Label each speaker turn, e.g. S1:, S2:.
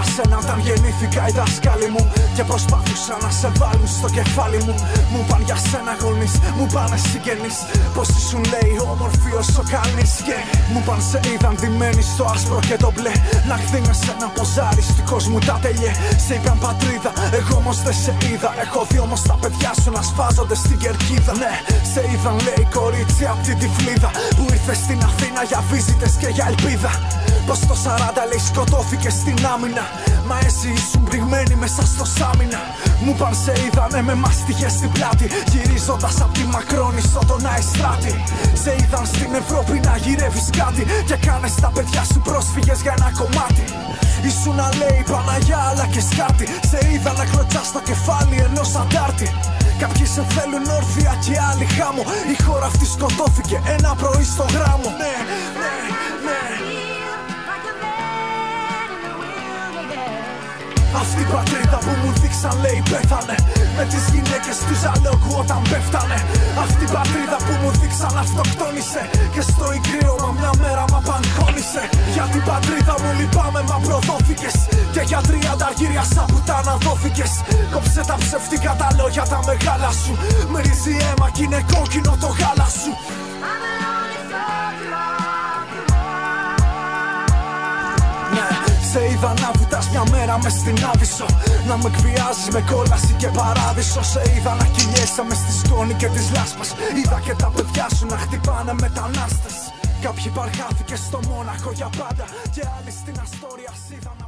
S1: για σένα όταν γεννήθηκα οι δάσκαλοι μου και προσπαθούσαν να σε βάλουν στο κεφάλι μου. Μου παν για σένα γονείς, μου πάνε συγγενείς, πως ήσουν λέει όμορφη όσο κάνεις. Και μου παν σε είδαν ντυμένη στο άσπρο και το μπλε, να χθήνες ένα ποζάριστικος μου τα τελειέ. Σε είπαν πατρίδα, εγώ όμως δεν σε είδα. Έχω δει όμως τα παιδιά σου να σφάζονται στην κερκίδα. Ναι, σε είδαν λέει κορίτσι απ' την τυφλίδα που ήρθε στην Αθήνα για βίζιτες και για ελπίδα. Πως το 40 λέει σκοτώθηκε στην άμυνα, μα εσύ ήσουν πληγμένη μέσα στο Σάμινα. Μου παν σε είδανε με μάστιγες στην πλάτη, γυρίζοντας απ' τη Μακρόνισσο τον Αϊστράτη. Σε είδαν στην Ευρώπη να γυρεύεις κάτι και κάνες τα παιδιά σου πρόσφυγες για ένα κομμάτι. Ήσουν να λέει Παναγιά αλλά και σκάτι, σε είδα να κλωτσάς στο κεφάλι ενός αντάρτη. Κάποιοι σε θέλουν όρθια και άλλοι χάμω, η χώρα αυτή σκοτώθηκε ένα πρωί στο γράμμο. Ναι, ναι, ναι. Αυτή η πατρίδα που μου δείξαν λέει πέθανε, με τις γυναίκες του Ζαλόκου όταν πέφτανε. Αυτή η πατρίδα που μου δείξαν αυτοκτόνησε και στο ικρίωμα μια μέρα μ' απαγχώνησε. Για την πατρίδα μου λυπάμαι μα προδόθηκες και για 30 αργύρια σαν πουτάνα δόθηκες. Κόψε τα ψευτικά τα λόγια τα μεγάλα σου, μυρίζει αίμα κι είναι κόκκινο το γάλα σου. Σε είδα να βουτάς μια μέρα μες στην Άβυσσο, να με εκβιάζεις με κόλαση και παράδεισο. Σε είδα να κυλιέσαι μες στη σκόνη και της λάσπας, είδα και τα παιδιά σου να χτυπάνε μετανάστες. Κάποιοι παρχάθηκε στο Μόναχο για πάντα και άλλοι στην Αστόρια είδα να